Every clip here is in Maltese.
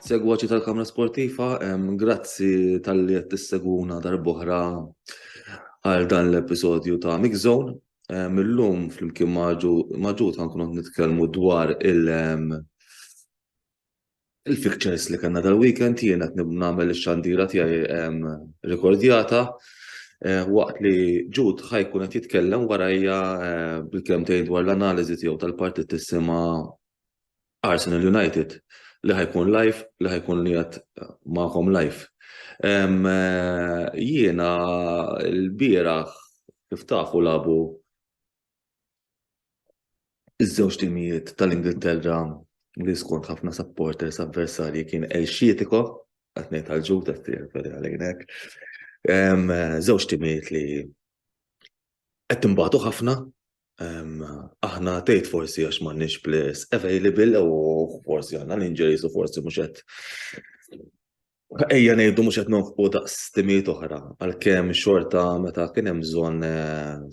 Segwaċi tal-Kamra Sportiva, grazzi tal-li qed tisseguna darb'oħra għal dan l-episodju ta' Mix Zone. Illum flimkien maġut ħankunu nitkellmu dwar il-fixtures li kellna dal-weekend. Jiena qed nagħmel ix-xandira tiegħi rekordjata waqt li ġud ħajkun qed jitkellem warajja bil-kemmtejn dwar l-analiżi tiegħu tal-partit tissimha Arsenal United li ħajkun live, li ħajkun li għat maħom live. Jiena l-bieraħ kif tafu labu iż-żewġ timijiet tal-Ingilterra li skont ħafna supporters avversarji kien El Xietiko, għatnejt għal-ġud għat-tirferi għalejnek. Żewġ timijiet li qed tinbagħtu ħafna. Aħna tgħid forsi għax m'għandniex players available u forsi għandna l-injuries u forsi mhux qed ejja ngħidu mhux qed nonfqu daqs timijiet oħra għalkemm xorta meta kien hemm bżonn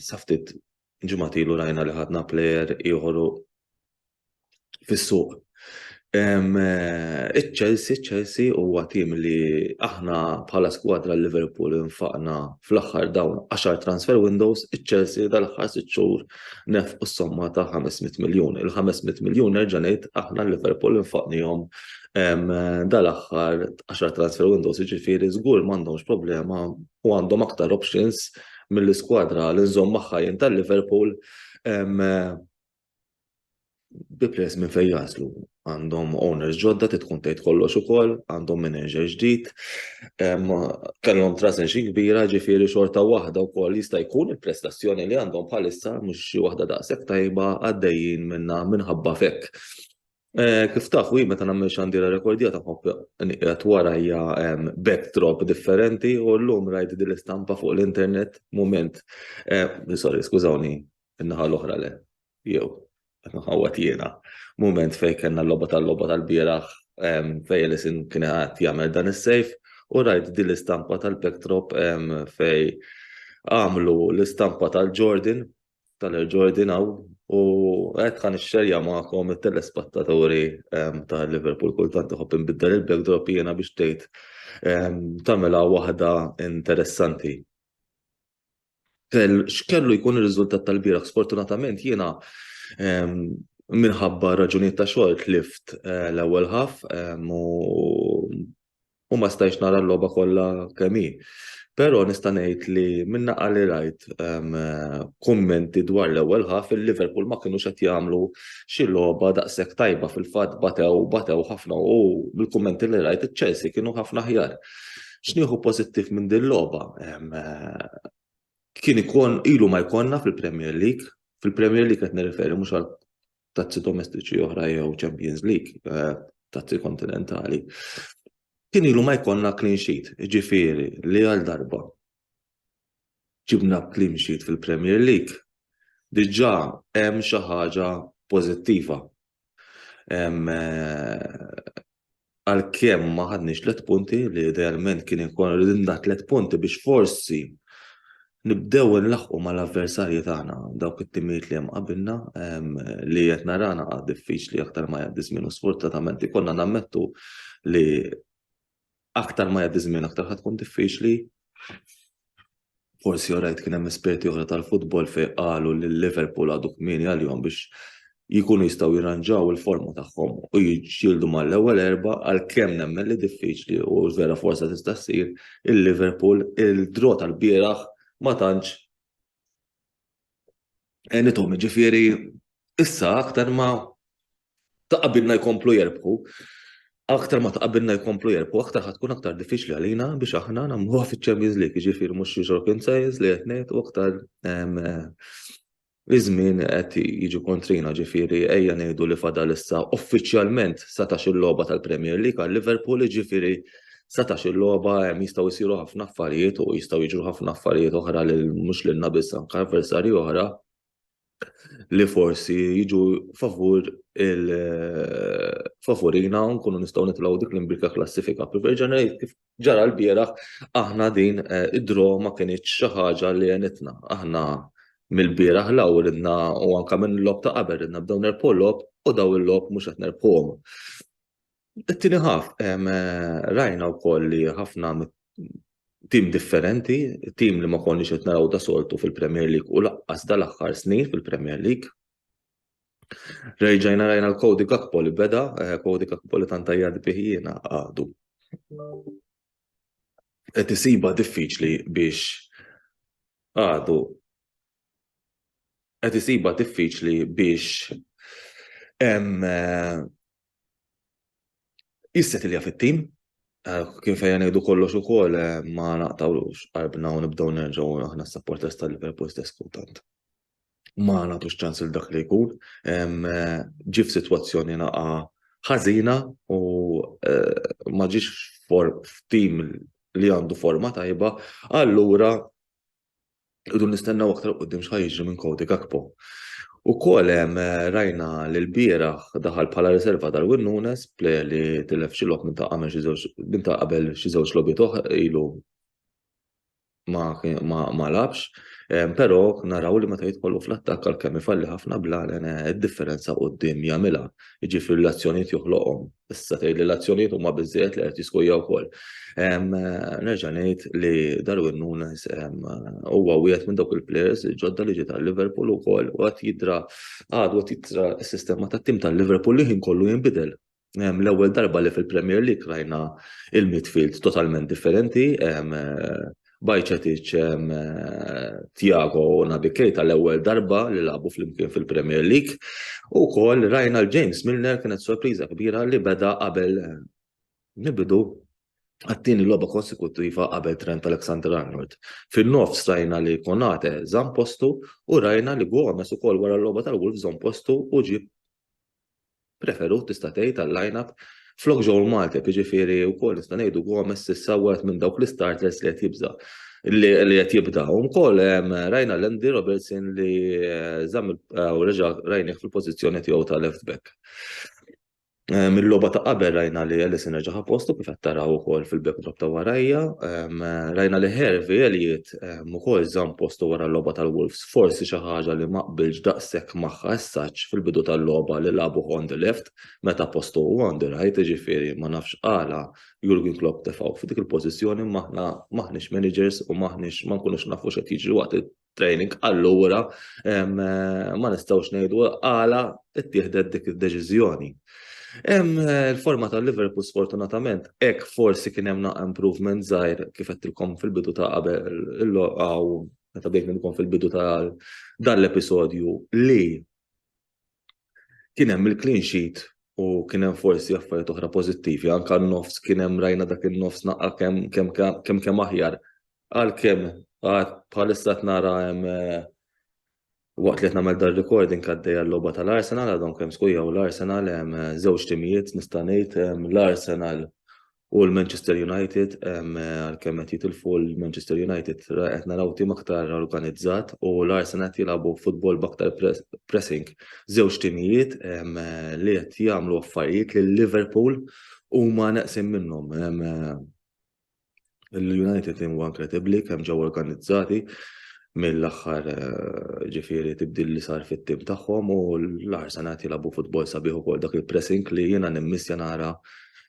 sa ftit ġimgħat ilu rajna li ħadna plejer ieħor fis-suq. Chelsea huwa tim li aħna bħala skwadra Liverpool infaqna fl-aħħar dawn 10 transfer windows, iċ-Chelsea dal-aħħar 6 xhur nefqu s-somma ta' 500 miljun. Il-500 miljun nerġa' ngħid aħna Liverpool infaqnihom dal-aħħar 10 transfer windows, jiġifieri żgur m'għandhomx problema u għandhom aktar options mill-iskwadra li nżomm magħha jien tal-Liverpool bi players minn fejn jaslu. Għandhom owners ġodda tkun tgħid kollox ukoll, għandhom manager ġdid, kellhom transaction kbira ġifieri xorta waħda wkoll jista' jkun il-prestazzjoni li għandhom bħalissa mhux xi waħda daqshekk tajba għaddejjin minnha minħabba fekk. Kif tafu meta nagħmel xandira rekordjata qed warajja backdrop differenti u llum rajt din l-istampa fuq l-internet mument. Sorry, skużawni, in-naħa l-oħra le. Jew ħawat jiena. Moment fej kellna l-logħba tal-bieraħ fej Ellison kien qed jagħmel dan is-sejf u rajt din l-istampa tal-backdrop fej għamlu l-istampa tal-Jordan tal-Air Jordan u qed ħan ixxerja magħkom it-telespattaturi tal-Liverpool kultant iħobb inbiddel il-backdrop jiena biex tgħid tagħmilha waħda interessanti. X'kellu jkun ir-riżultat tal-bieraħ? Sfortunatament jiena minħabba raġunijiet ta' xogħol tlift l-ewwel ħaf u ma stajtx nara l-logħba kollha kemm hi. Però nista' ngħid li minn naqra li rajt kummenti dwar l-ewwel ħaf il-Liverpool ma kinux qed jagħmlu xi logħba daqshekk tajba fil-fatt batew ħafna u bil-kummenti li rajt iċ-Chelsea kienu ħafna aħjar. X'nieħu pożittiv minn din l-logħba? Kien ikun ilu ma jkollna fil-Premier League. Fil-Premier League qed nirreferi mhux għal tazzi domestiċi oħra jew Champions League, tazzi kontinentali. Kien ilu ma jkollna clean sheet, ġifieri li għal darba ġibna clean sheet fil-Premier League. Diġà hemm xi ħaġa pożittiva. Għalkemm ma ħadniex 3 punti li idealment kien ikun ridna 3 punti biex forsi nibdew nlaħqu mal-avversarji tagħna dawk it-timijiet li hemm qabilna li qed narana għad diffiċli aktar ma jgħaddi żmien u sfortunatament ikollna nammettu li aktar ma jgħaddi żmien aktar ħad tkun diffiċli. Forsi orajt kien hemm esperti oħra tal-futbol fejn qalu li Liverpool għadu kmieni għalihom biex jkunu jistgħu jirranġaw il-forma tagħhom u jiġġieldu mal-ewwel erba' għalkemm nemmen li diffiċli u vera forsa tista' ssir il-Liverpool il-draw tal-bieraħ ma tantx nithom ġifieri issa aktar ma taqabilna jkomplu jerbħu, aktar ħatkun aktar diffiċli għalina biex aħna nagħmluha fiċ-Champions League, ġifieri mhux xi European size li qed ngħid u aktar iż-żmien qed jiġu kontrina ġifieri ejja ngħidu li fadal issa uffiċjalment setax il-logħba tal-Premier League għal Liverpool ġifieri setax il-logħba jistgħu jsiru ħafna affarijiet u jistgħu jiġru ħafna affarijiet oħra lil mhux lilna biss anke avversarji oħra li forsi jiġu favorina u nkunu nistgħu nitlgħu dik l-imbrika klassifika. Preferġa kif ġara l-bieraħ aħna din id-draw ma kienitx xi ħaġa li għenitna. Aħna mill-bieraħ law ridna u anke minn l-lob ta' qabel ridna bdew nerbħu l-lob u daw il-lob mhux qed nerbħuhom. It-tieni rajna wkoll li ħafna tim differenti, tim li ma konniex qed naraw da soltu fil-Premier League u laqqas dal-aħħar snin fil-Premier League. Rejna l-Cody Gakpo li beda, Cody Gakpo li tant jgħaddi bih jiena għadu. Qed isiba diffiċli biex għadu. Qed isiba diffiċli biex jissetilja fit-tim. Kien fejn ngħidu kollox ukoll ma naqtawlux qalbna u nibdew nerġgħu aħna s-supporters tal-Liverpool stess kultant. Ma nagħtux ċans il dak li jkun. Ġie f'sitwazzjoni naqa' ħażina u ma ġiex f'tim li għandu forma tajba, allura idu nistennew aktar quddiem x'ħajjiġri minn Cody Gakpo. Ukoll rajna li l-bieraħ daħal bħala riserva Darwin Núñez, plejer li tilef xi lob minn ta' qabel xi żewġ logħbiet ilu ma labx, però naraw li meta jidħolu fl-attakk għalkemm ifalli ħafna blan id-differenza quddiem jagħmilha. Jiġifieri l-azzjonijiet joħloqhom. Issa tgħid li l-azzjonijiet huma biżżejjed li qed jiskujjaw ukoll. Nerġa' ngħid li Darwin Núñez huwa wieħed minn dawk il-plejers ġodda li ġie tal-Liverpool ukoll u qed jidra s-sistema tat-tim tal-Liverpool li ħin kollu jinbidel. L-ewwel darba li fil-Premier League rajna il-midfield totalment differenti. Bajcetic, Thiago u Naby Keita l-ewwel darba li labu flimkien fil-Premier League u wkoll rajna l-James Milner kienet sorpriża kbira li beda qabel nibidu għat-tieni logħba konsekuttiva qabel Trent Alexander-Arnold. Fin-nofs rajna li Konate żamm postu u rajna li Gomez ukoll wara l-logħba tal-Wolves żamm postu u ġie preferut tista' tgħid tal-line-up flok Joel Matip, jiġifieri wkoll nista' ngħidu Gomez issa wieħed minn dawk l-starters li qed jibda. U wkoll rajna l-Andy Robertson li żamm u reġa' rajnih fil-pożizzjoni tiegħu ta' left back. Mill-logħba ta' qabel rajna li Ellison reġa' postu kif qed taraw ukoll fil-backdrop ta' warajja. Rajna li Harvey Elliott ukoll żamm postu wara l-logħba tal-Wolves. Forsi xi ħaġa li ma qbilx daqshekk magħha essaċ fil-bidu tal-logħba li labu on the left meta postu on the right, jiġifieri ma nafx qala Jurgen Klopp tefgħu f'dik il-pożizzjoni maħniex managers u ma nkunux nafu x'qed jiġri waqt it-training. Allura ma nistgħux ngħidu qala ttieħdet dik id-deċiżjoni. Il-forma tal-Liverpool sfortunatament hekk forsi kien hemm improvement żgħir kif qedtilkom fil-bidu ta' qabel meta bdejt nidkom fil-bidu ta' dan l-episodju li kien hemm il-clean sheet u kien hemm forsi affarijiet oħra pożittivi anke n-nofs kien hemm rajna dak in-nofs naqa' kemm aħjar għalkemm bħalissa qed nara waqt li qed nagħmel dan recording għaddejja l-logħba tal-Arsenal għadhom kemm skujjaw l-Arsenal hemm żewġ timijiet nista' ngħid l-Arsenal u l-Manchester United għalkemm qed jitilfu l-Manchester United qed naraw tim aktar organizzat u l-Arsenal qed jilagħbu futbol b'aktar pressing. Żewġ timijiet li qed jagħmlu affarijiet li Liverpool huma neqsin minnhom. Il-United huwa inkredibbli kemm ġew organizzati mill-aħħar ġifieri tibdil li sar fit-tim tagħhom u l-Arsenal jilagħbu futbol sabiħ ukoll dak il-pressing li jiena nimmissja nara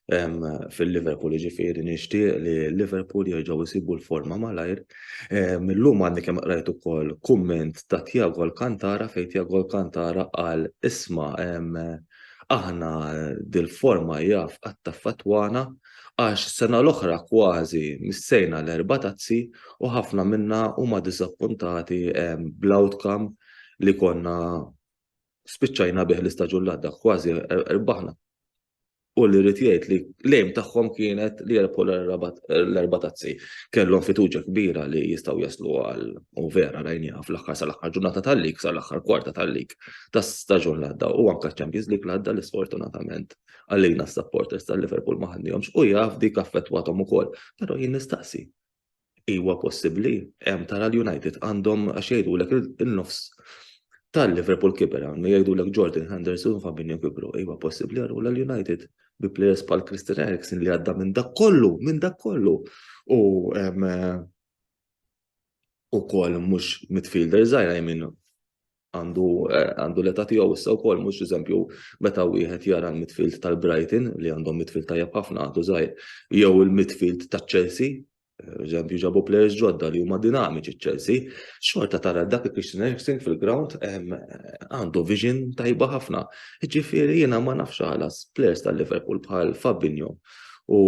fil-Liverpool ġifieri nixtieq li Liverpool jerġgħu jsibu l-forma malajr. Millum għandi kemm qrajt ukoll kumment ta' Thiago Alcantara fejn Thiago Alcantara qal isma' aħna dil-forma jaf qatt taffettwana għax sena l-oħra kważi missejna l-4 tazzi u ħafna minna huma disappuntati bl-outcome li konna spiċċajna bih l-istaġun l-għadda kważi rbaħna u li rrid jgħid li l-aim tagħhom kienet li jerbħu l-erba' tazzi. Kellhom fiduċja kbira li jistgħu jaslu għal u vera rajniha fl-aħħar sal-aħħar ġurnata tal-lig sal-aħħar kwarta tal-lig ta' staġun l-għadda u anke Champions League l-għadda li sfortunatament għalina s-supporters tal-Liverpool ma ħadnihomx u jaf dik affettwathom ukoll. Però jien nistaqsi. Iwa possibbli hemm tara l-United għandhom għax jgħidulek il-nofs tal-Liverpool kibera, jgħidulek Jordan Henderson u Fabinho kibru. Iwa possibbli għarru l-United bi players bħal Christian Eriksen li għadda minn dak kollu. U ukoll mhux midfielder żgħira jmin għandu l-età tiegħu issa wkoll mhux eżempju meta wieħed jara l-midfield tal-Brighton li għandhom midfield tajjeb ħafna għadu żgħir jew il-midfield taċ-Chelsea, eżempju ġabu players ġodda li huma dinamiċi Chelsea, xorta tara dak il-Christian Eriksen fil-ground għandu vision tajba ħafna. Ġifieri jiena ma nafx ħalas players tal-Liverpool bħal Fabinho u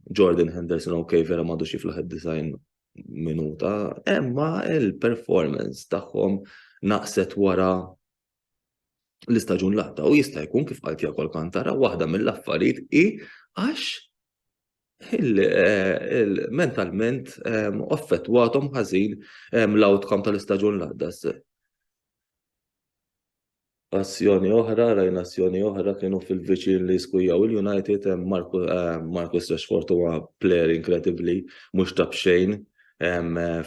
Jordan Henderson vera m'għadux jiflaħ id-design minuta, imma il-performance tagħhom naqset wara l-istaġun l-għadda u jista' jkun kif qalt Jakol Kantara waħda mill-affarijiet hi għax mentalment affettwathom ħażin l-outcome tal-istaġun l-għadda. Rajna azzjoni oħra kienu fil-viċin li skujjaw il-United Marcus Rashford huwa player inkredibbli mhux tab xejn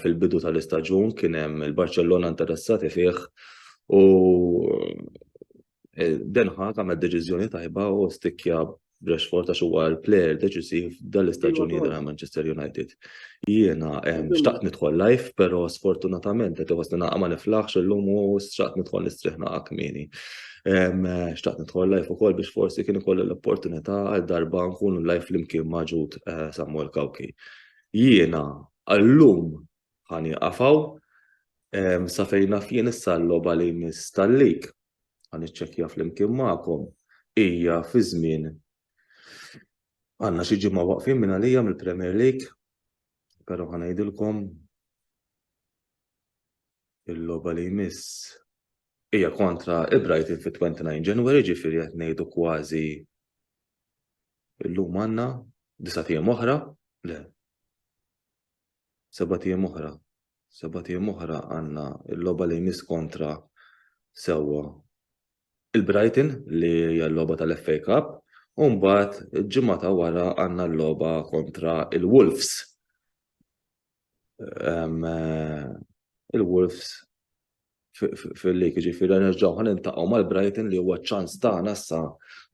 fil-bidu tal-istaġun kien hemm il-Barcellona interessati fih u Den Haag għamel deċiżjoni tajba u stikkja Rashford għax huwa l-player deċisiv dal-istaġun jidher Manchester United. Jiena xtaqt nidħol live, però sfortunatament qed iħossni naqa' ma niflaħx illum u xtaqt nidħol nistrieħ naqa' kmieni. Xtaqt nidħol live ukoll biex forsi kien ikolli l-opportunità għal darba nkunu live flimkien ma' Jude Samuel Kawki. Jiena allum ħani qafaw sa fejn naf jien issa l-logħba li jmiss tal-lig ħaniċċekkja flimkien magħkom hija fi żmien għandna xi ġimgħa waqfin minn għalija mill-Premier League, però ħanejdilkom il-logħba li jmiss hija kontra il-Brighton fit-29 Ġanwari, ġifieri qed ngħidu kważi illum għandna 9 tiem oħra, le 7 tiem oħra. 7 tiem oħra għandna l-logħba li jmiss kontra sewwa il-Brighton li hija l-logħba tal-FA Cup. U mbagħad il-ġimgħa ta' wara għandna l-logħba kontra il-Wolves. Il-Wolves fil-lig ġifieri nerġgħu ħaniltaqgħu mal-Brighton li huwa ċans tagħna issa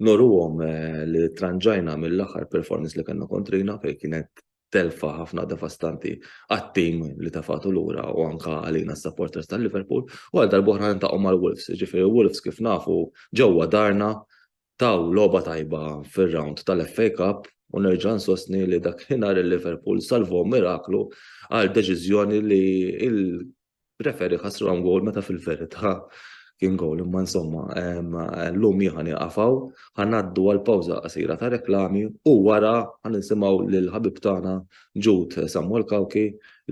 nurruhom li tranġajna mill-aħħar performance li kellna kontrina fejn kienet telfa ħafna devastanti għat-tim li tafatu lura u anke għalina s-supporters tal-Liverpool u għal darb'oħra niltaqgħu mal-Wolves. Ġifieri Wolves kif nafu ġewwa darna taw logħba tajba fir-round tal-FA Cup u nerġa' nsostni li dakinhar il-Liverpool salvhom miraklu għal deċiżjoni li il-preferi ħassru hemm gowl meta fil-verità kien gowl imma insomma llum ħani qafaw ħanaddu għal pawża qasira ta' reklami u wara ħaninsimgħu lil ħabib tagħna Jude Samuel Kawki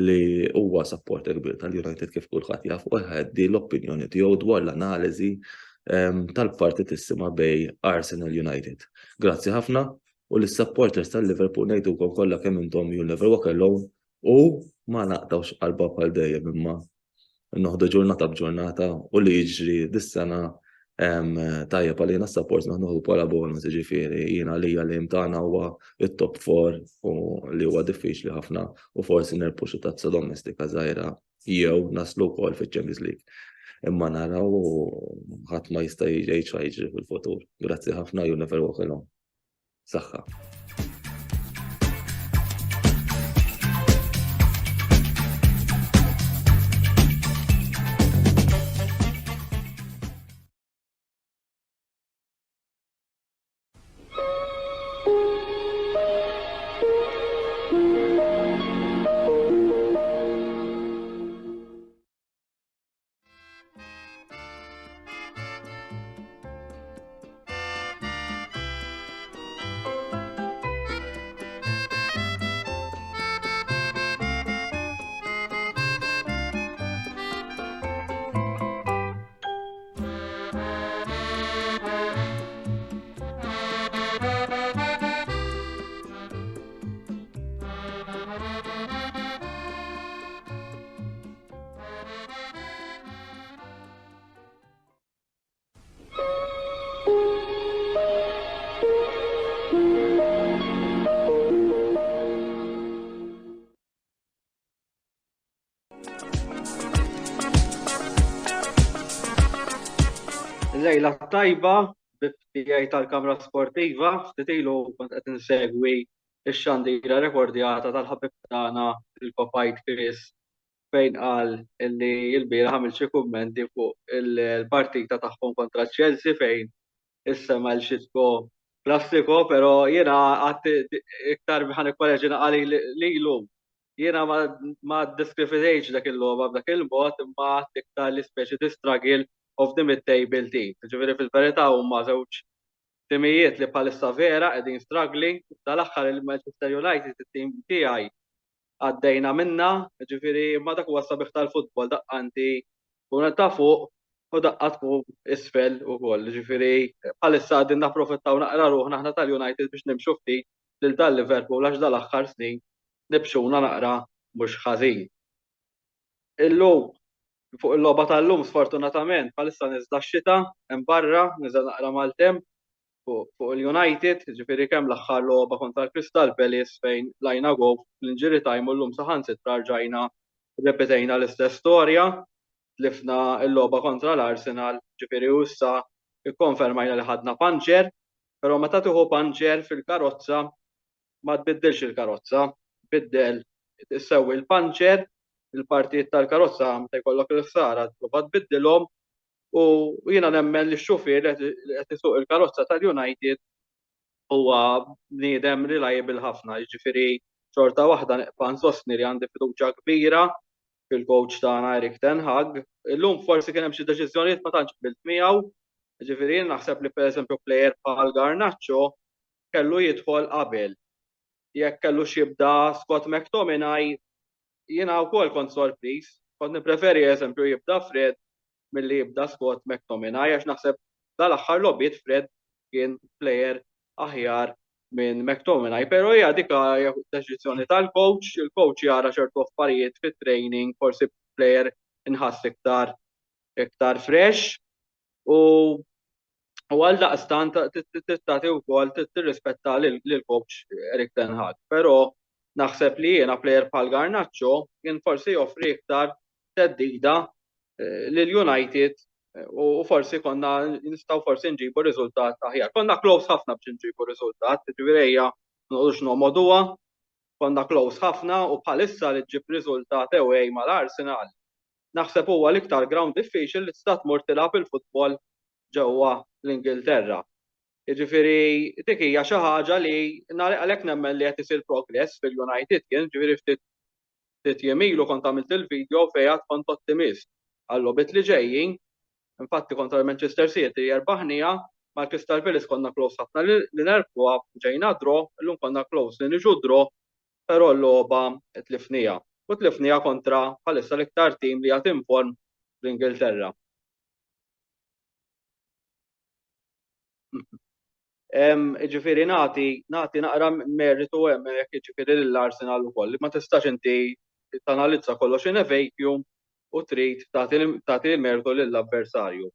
li huwa supporter kbir tal-United kif kulħadd jaf u ħaddi l-opinjoni tiegħu dwar l-analiżi tal-partitissima bej Arsenal United. Grazzi ħafna u lis-supporters tal-Liverpool ngħidulkom kollha kemm intom you'll never walk alone u ma naqtawx qalba bħal dejjem imma noħdu ġurnata b'ġurnata u li jiġri dis-sena tajjeb għalina s-support noħdu bħala bonus ġifieri jiena għalija li tagħna huwa it-top 4 u li huwa diffiċli ħafna u forsi nerpuxu tazza domestika żgħira jew naslu wkoll fiċ-Champions League. Imma naraw ħadd ma jista' jiġri fil-futur. Grazzi ħafna you'll never walk alone. Saħħa. Lejla tajba, b'tiegħi tal-Kamra Sportiva, ftit ilu kont qed insegwi x-xandira rekordjata tal-ħabib tagħna il-Kopajt Chris fejn qal illi l-bira għamil xi kummenti fuq il-partita tagħhom kontra Chelsea fejn issema l-xitko klassiko, pero jiena għad iktar ħan ikkoreġina għali li l-lum. Jiena ma diskrifitejx dak il-loba b'dak il-bot imma għad iktar l-speċi struggle of the mid-table team. Ġifieri fil-verità huma żewġ timijiet li bħalissa vera qegħdin struggling tal-aħħar il-Manchester United it-tim tiegħi għaddejna minna, ġifieri ma dak huwa sabiħ tal-futbol daqqanti kun ta' fuq u daqqat fuq isfel ukoll. Ġifieri bħalissa qegħdin napprofittaw naqra ruħna aħna tal-United biex nimxu ftit lil tal-Liverpool għax dal-aħħar snin nibxuna naqra mhux ħażin. Illum fuq il-logħba tal-lum sfortunatament bħalissa niżda x-xita hemm barra niżda naqra mal-temp fuq il-United, ġifieri kemm l-aħħar logħba kontra l-Crystal Palace fejn lajna go fl-injury time u llum saħansitra rġajna repetejna l-istess storja, tlifna l-logħba kontra l-Arsenal, ġifieri issa ikkonfermajna li ħadna panċer, però meta tieħu panċer fil-karozza ma tbiddilx il-karozza, tbiddel issewwi l-panċer il-partijiet tal-karozza meta jkollok il-ħsara tprova tbiddilhom u jiena nemmen li x-xufier li qed isuq il-karozza tal-United huwa bniedem reliable ħafna, jiġifieri xorta waħda neqpa' nsostni li għandi fiduċja kbira fil-coach tagħna Erik ten Hag. Illum forsi kien hemm xi deċiżjonijiet ma tantx qbilt miegħu, jiġifieri naħseb li pereżempju plejer bħal Garnacho kellu jidħol qabel. Jekk kellu xibda Scott McTominay jiena wkoll kont sorpriż, kont nippreferi eżempju jibda Fred milli jibda Scott McTominay għax naħseb dal-aħħar logħbiet Fred kien plejer aħjar minn McTominay, però hija dik deċiżjoni tal-coach, il-coach jara ċertu affarijiet fit-training, forsi plejer inħass iktar fresh u għal daqstant tagħti wkoll tirrispetta lill-coach Erik ten Hag, però naħseb li jiena plejer bħal Garnacho kien forsi joffri iktar teddida lil-United u forsi konna nistgħu forsi nġibu riżultat aħjar. Konna close ħafna biex nġibu riżultat, ġifieri noqgħodux nomoduha, konna close ħafna u bħalissa li ġib riżultat away mal-Arsenal. Naħseb huwa l-iktar ground difficile li tista' tmur tilgħab il-futbol ġewwa l-Ingilterra. Jiġifieri dik hija xi ħaġa li għalhekk nemmen li qed isir progress fil-United kien ġifieri ftit jiem ilu kont għamilt il-video fejn għad kont ottimist għall-logħbiet li ġejjin. Infatti kontra l-Manchester City jerbaħnija mal-Crystal Palace konna close ħafna li nerbħuha ġejna draw, illum konna close li niġu draw, però l-logħba tlifnija. U tlifnija kontra bħalissa l-iktar tim li għad inform l-Ingilterra. Ġifieri nagħti naqra meritu hemmhekk jiġifieri lill-Arsenal ukoll. Ma tistax inti tanalizza kollox in a vacuum u trid tagħti l-meritu lill-avversarju.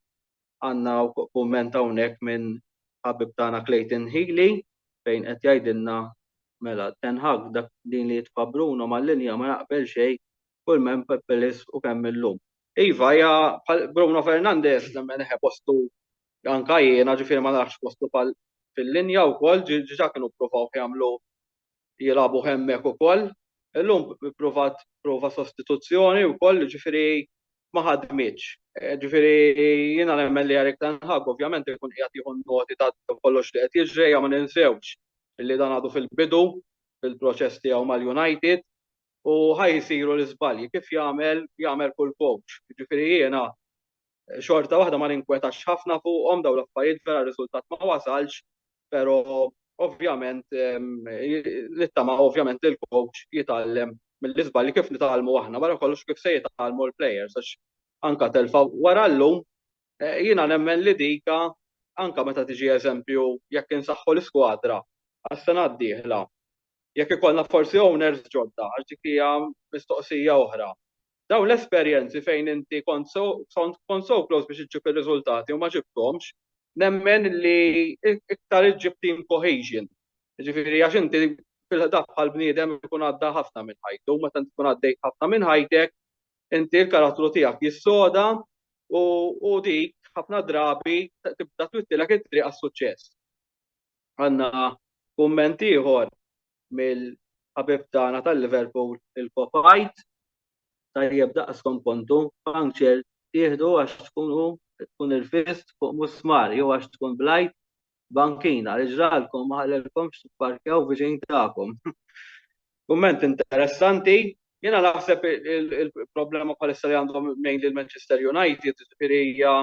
Għandna kumment hawnhekk minn ħabib tagħna Clayton Healy fejn qed jgħidilna mela Ten Hag dak din li jitfa' Bruno mal-linja ma jaqbel xejn kull men Peppelis u kemm illum. Iva hija Bruno Fernandes lemmen postu anka jiena ġifieri ma nafx postu fil-linja wkoll ġiġa kienu ppruvaw jagħmlu jilagħbu hemmhekk ukoll. Illum prova sostituzzjoni wkoll ġifieri ma ħadmitx. Ġifieri jiena nemmen li Erik ten Hag ovvjament ikun qiegħed jieħu noti ta' kollox li qed jiġri ma ninsewx illi dan għadu fil-bidu fil-proċess tiegħu mal-United u ħajsiru l-iżbalji kif jagħmel kull coach. Ġifieri jiena xorta waħda ma ninkwetax ħafna fuqhom dawn l-affarijiet vera riżultat ma wasalx, però ovvjament nittama ovvjament il-coach jitgħallem mill-iżbalji kif nitgħallmu aħna wara kollox kif se jitgħallmu l-plejers għax anke telfa wara llum jiena nemmen li dika anke meta tiġi eżempju jekk insaħħu l-iskwadra għas-sena d-dieħla. Jekk ikollna forsi owners ġodda għax dik hija mistoqsija oħra. Dawn l-esperjenzi fejn inti kont so close biex iġġib ir-riżultati u ma ġibthomx, nemmen li iktar iġġib team cohesion. Ġifieri għax inti fil-ħdaq bħal bniedem ikun għadda ħafna minn ħajtu, meta tkun għaddejt ħafna minn ħajtek, inti l-karattru tiegħek jissoda u dik ħafna drabi tibda twittilek it-triq għas-suċċess. Għandna kumment ieħor mill-ħabib tagħna tal-Liverpool il-Kopajt tajjeb daqskom kontu puncture tieħdu għax tkun il-fist fuq musmar jew għax tkun blajt bankina riġralkom ma ħallelkomx tparkjaw viċin tagħkom. Kumment interessanti, jiena naħseb il-problema bħalissa li għandhom mejn lil Manchester United hija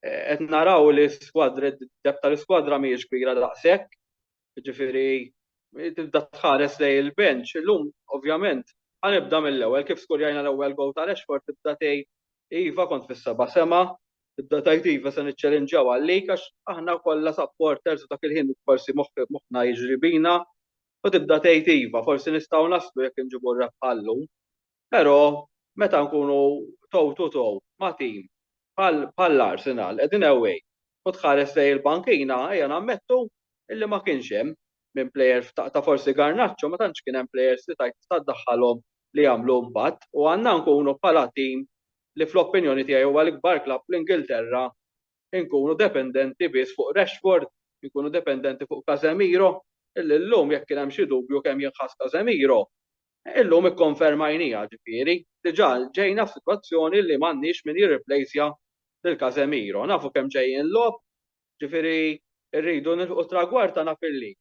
qed naraw li skwadra d-deb tal-iskwadra mhijiex kbira daqshekk, ġifieri tibda tħares lej il-bench. Illum ovvjament ħanibda mill-ewwel kif skurjajna l-ewwel gowl ta' Rashford tibda tgħid iva kont fis-seba' sema, tibda tgħid iva se niċċelenġjaw għalik għax aħna kollha supporters dak il-ħin forsi moħħna jiġri bina u tibda tgħid iva forsi nistgħu naslu jekk inġibu r-rebħallu. Però meta nkunu tow ma' tim bħall-Arsenal qegħdin away u tħares lej il-bankina ejja nammettu illi ma kienx hemm minn plejer ta' forsi Garnacho ma tantx kien hemm plejers li tajt taddaħħalhom li jagħmlu impatt u għandna nkunu bħala tim li fl-opinjoni tiegħi huwa l-ikbar klabb l-Ingilterra nkunu dependenti biss fuq Rashford, nkunu dependenti fuq Casemiro, illi llum jekk kien hemm xi dubju kemm jinħass Casemiro, illum ikkonfermajnija ġifieri, diġà ġejna f'sitwazzjoni li m'għandniex min jirreplacja lil Casemiro. Nafu kemm ġejjin lob, ġifieri rridu nilħu tragward tagħna fil-lig.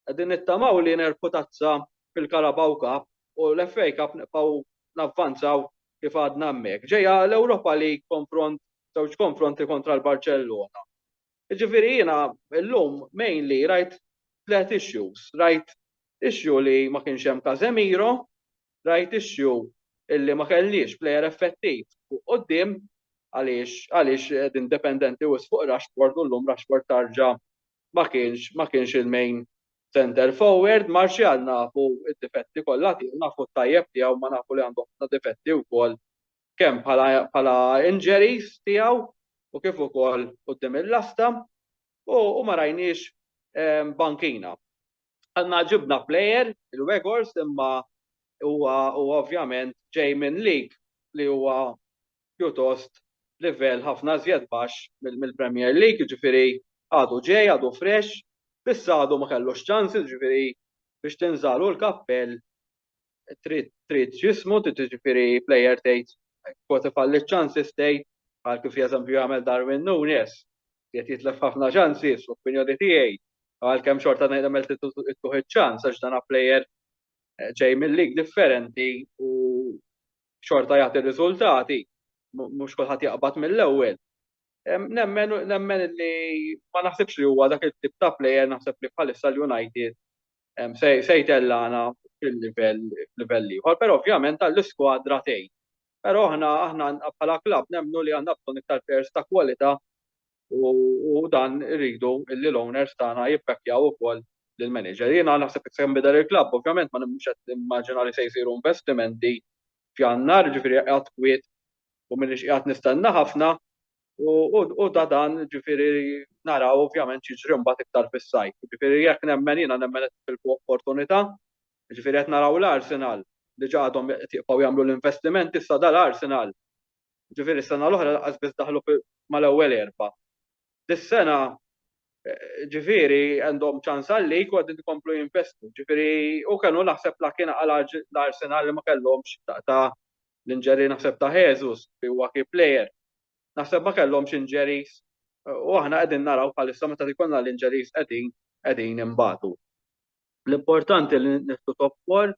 Qegħdin nittamaw li nerpu tazza fil-Carabao Cup u l-FA Cup nibqgħu navvanzaw kif għadna hemmhekk. Ġejja l-Ewropa League żewġ konfronti kontra l-Barcellona. Ġifieri jiena llum mainly rajt tliet issues. Rajt issue li ma kienx hemm Casemiro, rajt issue illi ma kellix plejer effettiv fuq quddiem għaliex indipendenti wis fuq Rashford u llum Rashford tarġa' ma kienx il-main center forward, Martial nafu id-difetti kollha tiegħu, nafu t-tajjeb tiegħu ma nafu li għandu ħafna difetti wkoll kemm bħala injuries tiegħu u kif ukoll quddiem il-lasta u ma rajniex bankina. Għandna ġibna plejer il-Weghorst imma huwa ovvjament ġej minn lig li huwa pjuttost livell ħafna żjed baxx mill-Premier League, ġifieri għadu ġej, għadu fresh, issa għadu ma kellux ċansi, ġifieri biex tinżalu l-kappell trid ġismu, ġifieri plejer tgħid kont ifalli ċansis tgħid bħal kif eżempju jagħmel Darwin Núñez, qed jitlef ħafna ċansis fl-opinjoni tiegħi, għalkemm xorta ngħidem tieħu iċ-ċans għax dan plejer ġej mill-lig differenti u xorta jagħti riżultati, mhux kulħadd jaqbad mill-ewwel. Nemmen li ma naħsibx li huwa dak il-tip ta' plejer naħseb li bħalissa l-United se jtellana fil-livell ieħor, però ovvjament għall-iskwadra tgħid. Però aħna bħala klabb nemmnu li għandna bżonn iktar plejers ta' kwalità u dan irridu illi l-owners tagħna jippekkjaw ukoll lill-manager. Jiena naħseb se jinbidel il-klabb, ovvjament ma nimx qed nimmaġina li se jsiru investimenti f'Jannar, ġifieri qiegħed kwiet u minix qiegħed nistenna ħafna u dan ġifieri naraw ovvjament jiġri mbagħad iktar fis-sajf. Ġifieri jekk nemmen jiena nemmen fil-opportunità, ġifieri qed naraw l-Arsenal diġà għadhom jibqgħu jagħmlu l-investiment issa dal-Arsenal. Ġifieri s-sena l-oħra laqas biss daħlu mal-ewwel erba'. Dis-sena ġifieri għandhom ċans għalik u qegħdin ikomplu jinvestu. Ġifieri u kienu naħseb kien l-Arsenal li ma kellhomx ta' l-inġeri naħseb ta' Jesus li huwa key player. Naħseb ma kellhomx injuries u aħna qegħdin naraw bħalissa meta jkollna l-injuries qegħdin imbagħtu. L-importanti li nittu top 4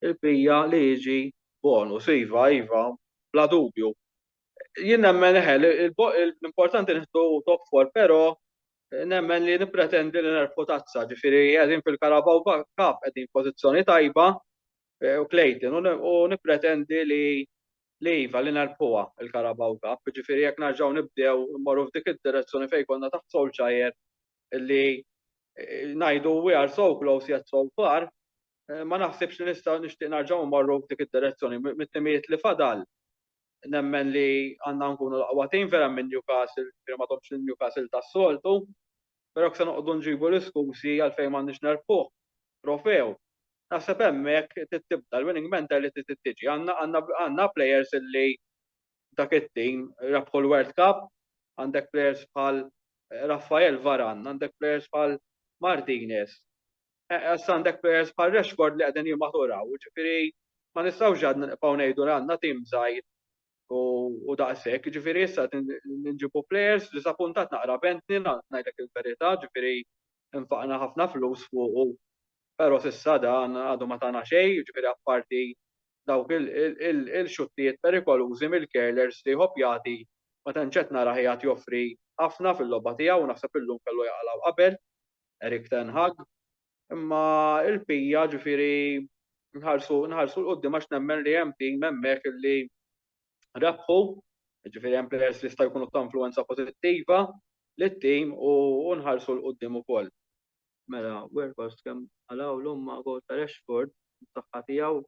il-bija li jiġi bonus, iva, bla dubju. Jien nemmen l-importanti nittu top 4, però nemmen li nippretendi li nerfu tazza, ġifieri qegħdin fil-Carabao Cup qegħdin pożizzjoni tajba u Clayton u nippretendi li iva li nerfuha il-Carabao Cup, ġifieri jekk narġgħu nibdew immorru f'dik id-direzzjoni fejn konna taħt Solskjaer li ngħidu we are so close yet so far, ma naħsibx li nistgħu nixtieq narġgħu mmorru f'dik id-direzzjoni mit-timijiet li fadal. Nemmen li għandna nkunu l-aqwa tim vera minn Newcastle, ma tomx il-Newcastle tas-soltu, però se noqogħdu nġibu l-iskusi għalfejn m'għandniex nerfuh trofew. Naħseb hemmhekk tibda l-winning mentality tiġi. Għandna players li dak it-tim rebħu l-World Cup, għandek players bħal Rafael Varane, għandek players bħal Martinez, issa għandek players bħal Rashford li qegħdin jimmaturaw, ġifieri ma nistgħux ġad nibqgħu ngħidu li għandna tim żgħir u daqshekk, ġifieri issa nġibu players disappuntat naqra Bentny ngħidlek il-verità, ġifieri infaqna ħafna flus fuqu, però s'issa dan għadu ma tagħna xejn, ġifieri apparti dawk il-xuttijiet perikolużi mill-Kerlers li ħopjati ma tantx qed nara ħejjat joffri ħafna fil-logħba tiegħu u naħseb illum kellu jaqalgħu qabel Erik ten Hag, imma il-pija ġifieri nħarsu l-qudiem għax nemmen li hemm tim hemmhekk illi rebħu, ġifieri hemm players li jistgħu jkunu ta' influwenza pożittiva lit-tim u nħarsu l-qudiem ukoll. Mela, Weghorst kemm għalawlu ma' gol ta' Rashford, s-saħħa tiegħu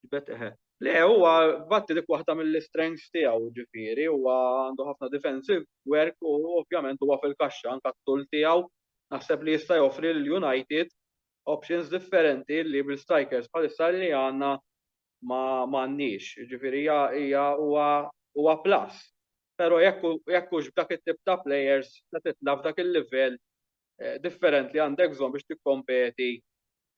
ġbet eħe. Le, huwa batti dik waħda mill-strengths tiegħu ġifieri, huwa għandu ħafna defensive work u ovvjament huwa fil-kaxxa anke t-tul tiegħu naħseb li jista' joffri l-United options differenti li bil-strikers bħalissa li għandna m'għandniex. Ġifieri hija huwa plus. Però jekk hux b'dak it-tip ta' players se titla' f'dak il-livell differenti għandek bżonn biex tikkompeti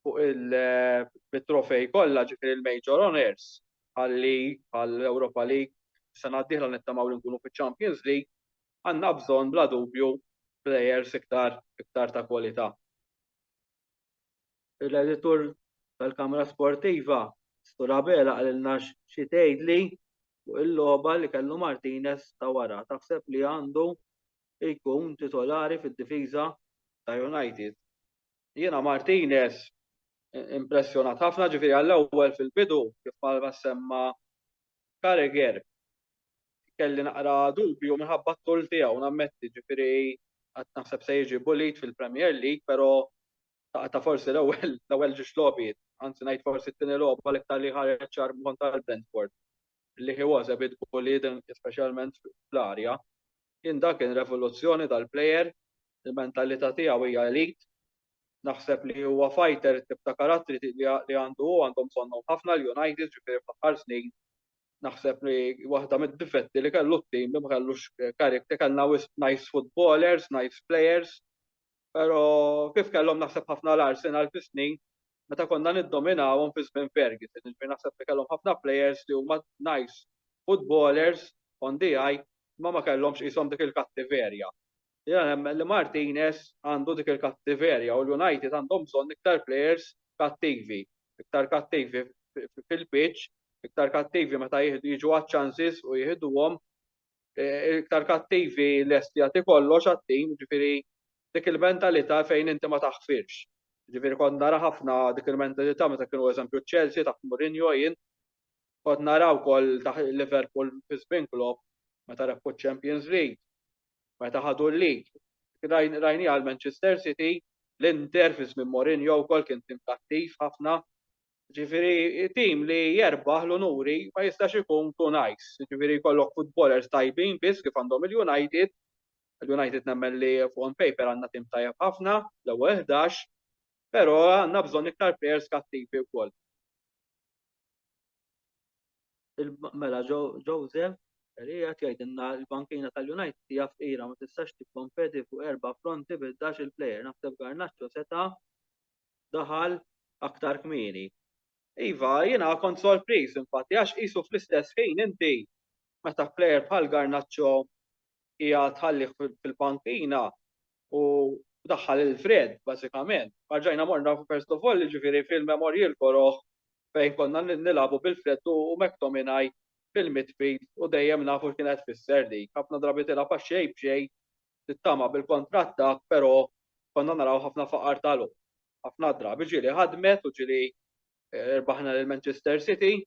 fuq il-trofej kollha ġifieri il-major honors għall-Europa League sena d-dieħla nittamaw li nkunu fiċ-Champions League għandna bżonn bla dubju players iktar ta' kwalità. Il-editur tal-Kamra Sportiva Storabela qalilna xi tgħidli fuq il-logħba li kellu Martinez ta' wara. Taħseb li għandu jkun titolari fid-difiża ta' United. Jiena Martinez impressjonat ħafna ġifieri għall-ewwel fil-bidu kif bħalma semma Carragher kelli naqra dubju minħabba t-tul tiegħu nammetti ġifieri qatt naħseb se jiġi bullied fil-Premier League, però ta' forsi l-ewwel ġiex logħbiet, anzi ngħid forsi t-tieni logħba l-iktar li ħareġ ċar kontra l-Brentford li he was a bit bullied speċjalment fl-arja. Jien dak kien revoluzzjoni tal-plejer, il-mentalità tiegħu hija elite. Naħseb li huwa fighter tip ta' karattri li għandhom bżonnhom ħafna l-United ġifieri fl-aħħar snin. Naħseb li waħda mid-difetti li kellu t-tim li ma kellux character kellna nice footballers, nice players, però kif kellhom naħseb ħafna l-Arsenal fis-snin meta konna niddominawhom fi żmien Ferguson. Ġifieri naħseb li kellhom ħafna players li huma nice footballers on the eye ma kellhomx qishom dik il-kattiverja. Jena nemmen li Martinez għandu dik il-kattiverja u l-United għandhom bżonn iktar players kattivi, iktar kattivi fil-pitch, iktar kattivi meta jiġu għaċ-chances u jieħduhom, iktar kattivi lesti jagħti kollox għat-tim, ġifieri dik il-mentalità fejn inti ma taħfirx. Ġifieri kont nara ħafna dik il-mentalità meta kienu eżempju Chelsea taħt Mourinho jien, kont naraw wkoll taħt Liverpool fi żmien Klopp meta rebħu Champions League. Meta ħadu l-lig, rajni għal Manchester City, l-Inter fi żmien Mourinho wkoll kien tim kattiv ħafna. Ġifieri tim li jerbaħ l-onuri ma jistax ikun too nice. Ġifieri jkollok footballers tajbin biss kif għandhom il-United. Il-United nemmen li fuq on paper għandna tim tajjeb ħafna, l-ewwel 11, però għandna bżonn iktar players kattivi wkoll. Mela Joseph Rijat jgħidilna l-bankina tal-United hija fqira ma tistax tikkompeti fuq 4 fronti bil-11 il-plejer. Naħseb Garnacho seta' daħal aktar kmieni. Iva, jiena kont sorpriż infatti għax qisu fl-istess ħin inti meta plejer bħal Garnacho hija tħallih fil-bankina u daħħal il-Fred bażikament. Ħarġajna morna first of all ġifieri fil-Memorial Koroħ fejn konna nilagħbu bil-Fred u McTominay fil-midfield u dejjem nafu kienet fisser dik. Ħafna drabi tilha pa' xejn b'xejn tittama bil-kontrattak, però konna naraw ħafna faqar talu. Ħafna drabi ġieli ħadmet u ġieli rbaħna lil Manchester City,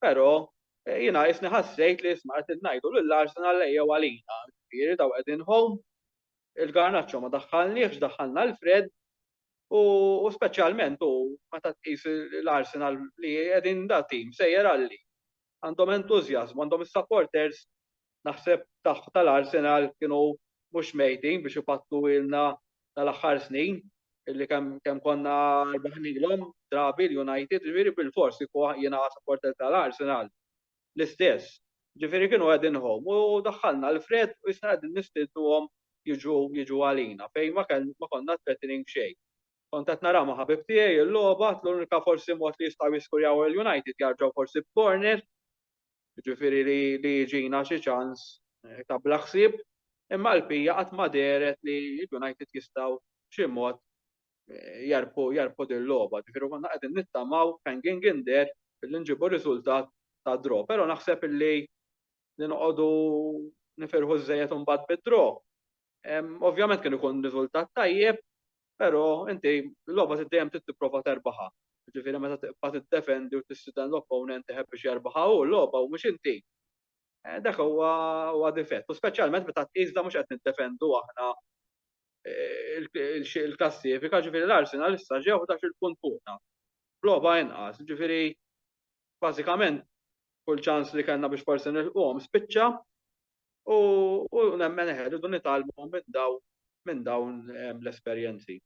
però jiena isni ħassejt li isma' qed ngħidu lill-Arsenal ejjew għalina. Ġifieri daw qegħdin home, il-Garnacho ma daħħalniex daħħalna l-Fred u speċjalment u meta tqis l-Arsenal li qegħdin da tim sejjer għalli. Għandhom entużjażmu, għandhom is-supporters naħseb tal-Arsenal kienu mhux mejtin biex ipattu ilna tal-aħħar snin illi kemm konna rbaħnilhom drabi l-United, ġifieri bil-forsi jiena supporter tal-Arsenal l-istess. Ġifieri kienu qegħdin home u daħħalna l-Fred u issa qegħdin nistidnuhom jiġu għalina fejn ma konna threatening xejn. Kont qed nara ma' ħabib tiegħi l-logħba l-unika forsi mod li jistgħu jiskurjaw il-United jarġgħu forsi b'corner, jiġifieri li jiġina xi ċans ta' bla ħsieb, imma l-bqija qatt ma deret li l-United jistgħu b'xi mod jarpu din logħba. Ġifieri konna qegħdin nittamaw hanging in there billi nġibu riżultat ta' draw, però naħseb illi noqogħdu nifirħu żejjed imbagħad bid-draw. Ovvjament kien ikun riżultat tajjeb, però inti l-logħba dejjem trid tipprova terbaħha. Ġifieri meta tibqa' tiddefendi u tistiden l-opponent iħebb biex jerbaħha hu l-logħba u mhux inti. Dak huwa difett, u speċjalment meta tqisda mhux qed niddefendu aħna il-klassifika, ġifieri l-Arsenal issa ġew 11 punt fuqna. Logħba inqas, ġifieri bażikament kull ċans li kellna biex forsi nilqhom spiċċa u nemmen irridu nitgħallmu minn dawn l-esperjenzi.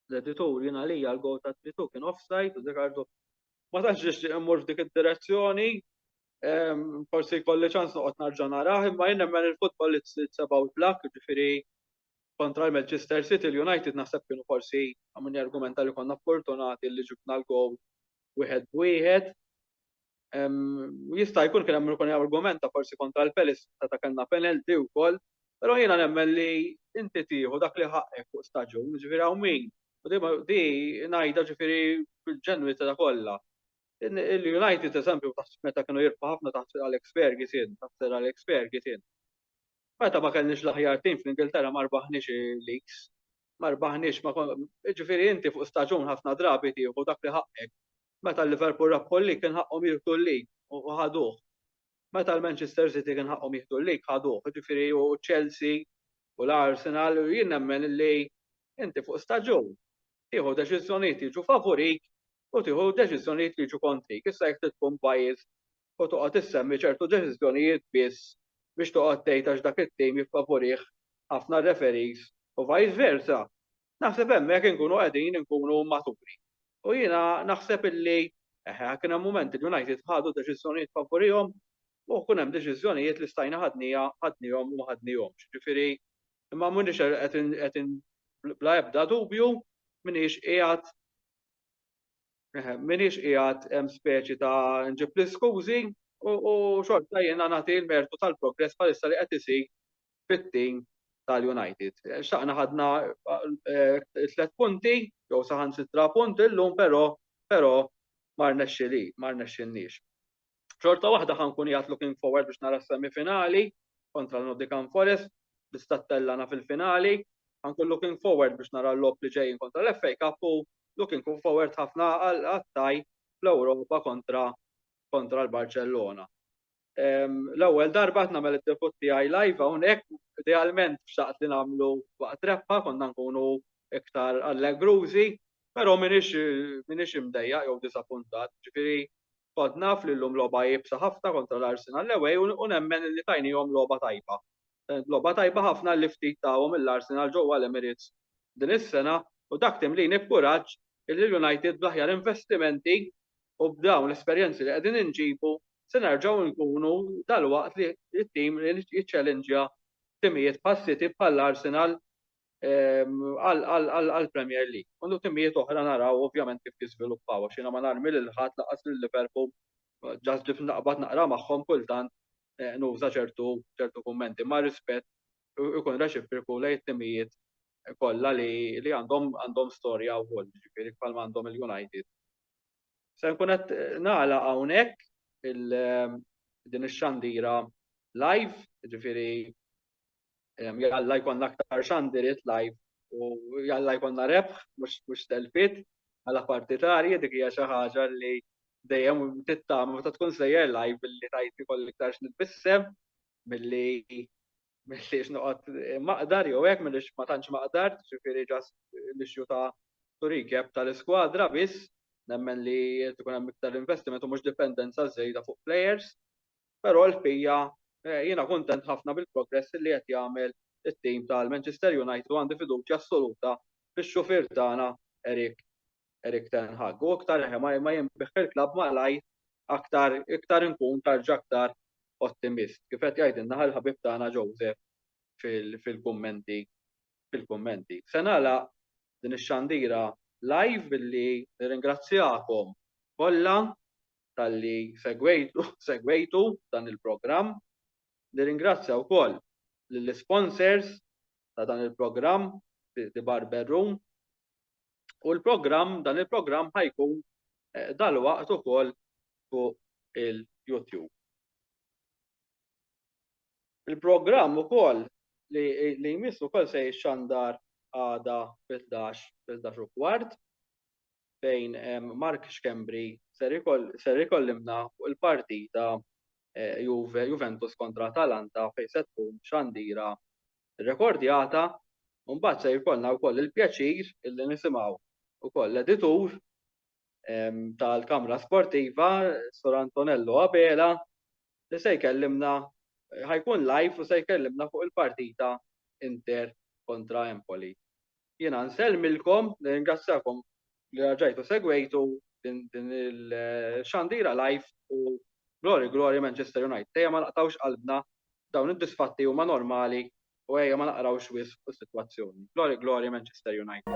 L-editur jiena għalija l-gowl tat-Twitu kien offside u Ricardo ma tantx nixtieq immur f'dik id-direzzjoni, forsi jkolli ċans noqgħod narġa' narah, imma jien nemmen il-futbol it's about luck, ġifieri kontra l-Manchester City l-United naħseb kienu forsi min jargumenta li konna fortunati li ġibna l-gowl 1-1. Jista' jkun kien hemm ikun argumenta forsi kontra l-Palace ta' kellna penalty wkoll, però jiena nemmen li inti tieħu dak li ħaqek fuq staġun, ġifieri hawn min. U di ngħidha ġifieri fil-ġenwità kollha. Il-United eżempju meta kienu jirfa' ħafna taħt Alex Ferguson. Meta ma kellniex l-aħjar tim fl-Ingilterra ma rbaħniex il-leagues. Ma rbaħniex ġifieri inti fuq staġun ħafna drabi tieħu dak li ħaqek. Meta l-Liverpool rabħu l-lig kien ħaqhom jieħdu l-lig u ħaduh. Meta l-Manchester City kien ħaqhom jieħdu l-lig ħaduh, ġifieri u Chelsea u l-Arsenal u jien nemmen li inti fuq staġun tieħu deċiżjonijiet jiġu favorik u tieħu deċiżjonijiet li jiġu kontrik. Issa jekk tkun bias u toqgħod issemmi ċertu deċiżjonijiet biss biex toqgħod tgħid għax dak it-tim jiffavorih ħafna referees u vice versa. Naħseb hemmhekk inkunu qegħdin inkunu maturi. U jiena naħseb illi kien hemm mument il-United ħadu deċiżjonijiet favorihom u kien hemm deċiżjonijiet li stajna ħadnihom u ma ħadnihomx. Ġifieri imma m'iniex qed bla ebda dubju m'iniex qiegħed hemm speċi ta' nġib l-iskużi u xorta jiena nagħti l-mertu tal-progress bħalissa li qed isir fit-tim tal-United. Xtaqna ħadna 3 punti, jew saħansitra punti llum, però ma rnexxilniex. Xorta waħda ħankun qiegħed looking forward biex nara s-semifinali kontra l-Nottingham Forest biex tattellana fil-finali. Ħankun looking forward biex nara l-lob li ġejjin kontra l-FA Cup u looking forward ħafna għat-taj fl-Ewropa kontra l-Barcellona. L-ewwel darba qed nagħmel id-debut tiegħi live hawnhekk idealment xtaqt li nagħmlu waqt rebħa konna nkunu iktar allegrużi, però m'iniex imdejjaq jew disappuntat. Ġifieri kont naf li llum logħba jibsa ħafna kontra l-Arsenal l-ewwel u nemmen li tajnihom logħba tajba. Logħba tajba ħafna li ftit tagħhom mill-Arsenal ġewwa l-Emirates din is-sena u dak timlini b'kuraġġ illi l-United bl-aħjar investimenti u b'dawn l-esperjenzi li qegħdin inġibu se nerġgħu nkunu dalwaqt li t-tim li jiċċellenġja timijiet bħas-City bħall-Arsenal għall-Premier League. Undu timijiet oħra naraw ovvjament kif jiżviluppaw għax jiena ma narmi lil ħadd laqas lil Liverpool ġast ġif naqbad naqra magħhom kultant nuża ċertu kummenti ma' rispett ikun reċiproku lejn it-timijiet kollha li għandhom storja wkoll, ġifieri bħalma għandhom il-United. Se nkun qed nagħlaq hawnhekk din ix-xandira live, ġifieri jalla jkollna aktar xandiriet live u jalla jkollna rebħ mhux telfit għala partitarji dik hija xi ħaġa li dejjem tittama meta tkun sejjer live billi tajt ikolli iktar x'nitbissem milli x'noqgħod maqdar jew hekk milli ma tantx maqdar, ġifieri ġast l-issue ta' recap tal-iskwadra biss. Nemmen li tkun hemm iktar investiment u mhux dipendenza żejda fuq players, però l-bqija jiena kuntent ħafna bil-progress li qed jagħmel it-tim tal-Manchester United u għandi fiduċja assoluta fix-xufier tagħna Erik ten Hag. U aktar ma jinbeħ il-klabb malaj iktar inkun tarġa' aktar ottimist. Kif qed jgħidilna ħal-ħabib tagħna Joseph fil-kummenti. Se nagħlaq din ix-xandira live billi nirringrazzjakom kollha talli segwejtu dan il-programm. Nirringrazzja wkoll lill-sponsors ta' dan il-programm The Barber Room. U dan il-programm ħajkun dalwaqt ukoll fuq il-YouTube. Il-programm ukoll li jmiss ukoll se jixxandar għada fil-11 fejn Mark Xkembri ser ikollimna fuq il-partita Juventus kontra Atalanta fejn se tkun xandira rrekordjata u mbagħad se jkollna wkoll il-pjaċir illi nisimgħu ukoll l-editur tal-Kamra Sportiva Sur Antonello Abela li se jkellimna ħajkun live u se jkellimna fuq il-partita Inter kontra Empoli. Jiena nsellmilkom, nirringrazzjakom li raġajtu segwejtu din il-xandira live u glory Manchester United. Ejja ma naqtawx qalbna dawn id-disfatti huma normali u ejja ma naqrawx wisq fuq is-sitwazzjoni. Glory Manchester United.